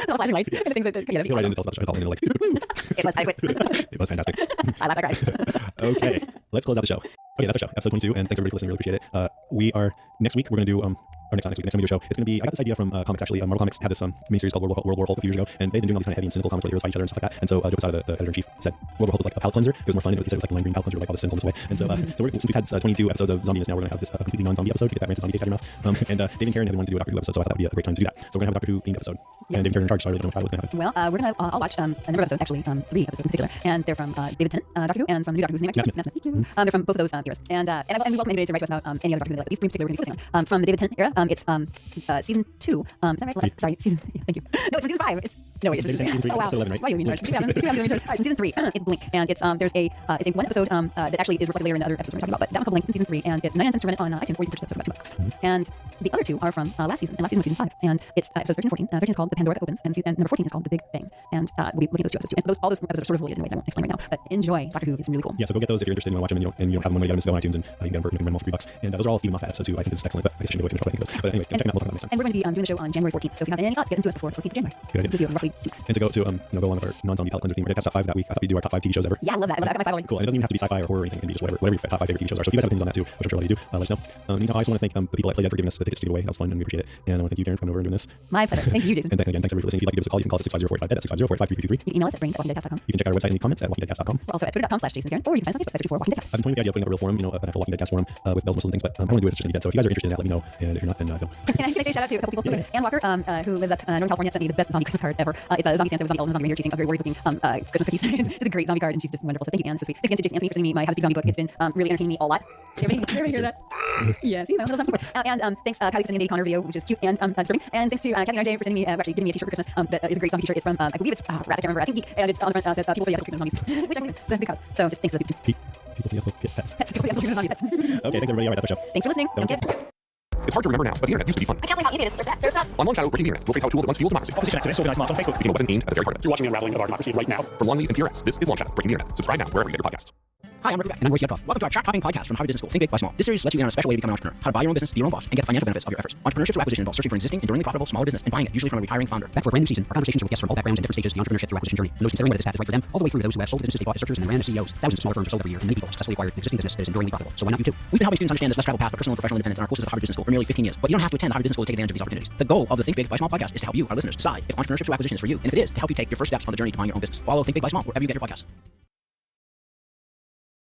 The flashing lights and the things that yeah, He'll write in to tell us about the show. Like, it was adequate. it was fantastic. I laughed, I cried. Okay, let's close out the show. Okay, that's our show, episode 22, and thanks everybody for listening. Really appreciate it. We are next week. We're gonna do or next week, next time we do a show, it's going to be, I got this idea from comics actually. Marvel Comics had this miniseries called World War Hulk a few years ago, and they'd been doing all these kind of heavy and cynical comics where heroes fight each other and stuff like that. And so Joe Quesada, the editor-in-chief, said World War Hulk was like a palate cleanser. It was more fun. He said it was like a lime green palate cleanser, like all the cynical this way. And so, since we've had 22 episodes of Zombiness now, we're going to have this completely non-zombie episode to get that rancid zombie taste out of your mouth. And Dave and Karen have been wanting to do a Doctor Who episode, so I thought that would be a great time to do that. So we're going to have a Doctor Who themed episode. And Dave and Karen are in charge, so I really don't know what's going to happen. Well, we're going to all watch a number of episodes, actually 3 episodes in particular, and they're from David Tennant, Doctor Who, and from the new Doctor Who's name, actually, Matt Smith. They're from both of those eras. And we welcome anybody to write to us about any other Doctor Who that these 3 particular we're going to be focusing on. From the David Tennant era, it's season 2. Is that right? Sorry, season. Thank you. No, it's from season 5. It's season 3. Oh, wow. Episode 11, right? Why are you mean? All right, from season 3. It's Blink, and it's there's a one episode that actually is reflected later in the other episodes we're talking about, but that one's called Blink in season 3, and it's 99 cents to rent it on iTunes, or you can purchase it for about $2. And the other 2 are from last season, and last season was season 5, and it's episodes 13 and 14. 13 is called The Pandora That Opens, and number 14 is called The Big Bang. And we'll be looking at those 2 episodes too. And all those episodes are sort of related in a way that I won't explain right now, but enjoy Doctor Who. It's really cool. Yeah, so go get those if you're interested and you want to watch them and you don't have them when you get them, just go on iTunes and you can get them for rent them all for $3. And those are all Stephen Moffat episodes too. I think it's excellent, but I guess I shouldn't go too much what I think of those. But anyway, check them out. We'll talk about them next time. And we're going to be doing the show on January 14th. So if you have any thoughts, get them to us before 14th of January. Good idea. We'll do roughly 2 weeks. And to go along with our non-zombie palate cleanser theme, we're going to top 5 that week. I thought we'd do our top 5 TV shows ever. Yeah, I love that. I got my 5 already. Cool. And it doesn't even have to be sci-fi or horror or anything. It can be just whatever your top 5 favorite TV shows are. So if you guys have opinions on that too, which I'm sure a lot of you do, let us know. Meantime, I also want to thank the people at Playdead for giving us the tickets to give away. That was fun and we appreciate it. And I want to thank you, Darren, for coming over and doing this. My pleasure. Thank you, Jason. And again, thanks everybody for listening. If you'd like to give us a call, you can call us at 650-485-DEAD. That's 650-485-3323. You can email us at brains@walkingdeadcast.com. You can check out our website in the comments at walkingdeadcast.com. We're also at twitter.com/JasonKaren, or you can find us on Facebook, Walking Dead Cast. I've been toying with the idea of putting up a real forum, an actual Walking Dead cast forum with bells and whistles and things, but I don't want to do it just to be dead. So if you guys are interested in that, let me know. And if you're not, then don't. Can I say shout out to a couple people? Ann Walker, who lives up Northern California, sent me the best zombie Christmas card ever. It's a zombie Santa with zombie elves and zombie reindeer chasing a very worried looking Christmas cookies. It's just a great zombie card, and she's just wonderful. So thank you, Ann. So sweet. Thanks again to Jason Anthony for sending me my How to Speak Zombie book. It's been really entertaining me a lot. Everybody hear that? Yeah, see, my little zombie book. And thanks, Kylie, for sending me a Connor video, which is cute and disturbing. And thanks to Kathy and RJ for sending me, actually giving me a t-shirt for Christmas. That is a great zombie t-shirt. It's from, I believe it's Wrath, I can't remember. I think Geek, and it's on the front says people for the ethical treatment of zombies, which I'm going to cause. So just thanks to the people. People for the ethical pets. Pets, people for the ethical treatment of zombies, pets. Okay, thanks everybody. All right, that's our show. Thanks for listening. Don't get It's hard to remember now, but the internet used to be fun. I can't believe how easy it is to search that. On One Shadow, Breaking the Internet, we'll trace how a tool that once fueled democracy Opposition activists organized mobs on Facebook. became a weapon aimed at the very heart of it. You're watching the unraveling of our democracy right now. From Lonely and PRS, this is Long Shadow, Breaking the Internet. Subscribe now wherever you get your podcasts. Hi, I'm Rick Beck. And I'm Royce Yedkoff. Welcome to our chart-topping podcast from Harvard Business School. Think Big, Buy Small. This series lets you in on a special way to become an entrepreneur. How to buy your own business, be your own boss, and get the financial benefits of your efforts. Entrepreneurship through acquisition involves searching for an existing, enduringly profitable, smaller business and buying it, usually from a retiring founder. Back for a brand new season, our conversations are with guests from all backgrounds and different stages of the entrepreneurship through acquisition journey, and those considering whether this path is right for them, all the way through those who have sold businesses they bought as searchers and then ran as CEOs. Thousands of smaller firms are sold every year, and many people have successfully acquired an existing business that is enduringly profitable. So why not you too? We've been helping students understand this less traveled path of personal and professional independence in our courses at Harvard Business School for nearly 15 years. But you don't have to attend the Harvard Business School to take advantage of these opportunities. The goal of the Think Big, Buy Small podcast is to help you, our listeners, decide if entrepreneurship through acquisition is for you, and if it is, to help you take your first steps on the journey to buying your own business. Follow Think Big, Buy Small wherever you get your podcasts.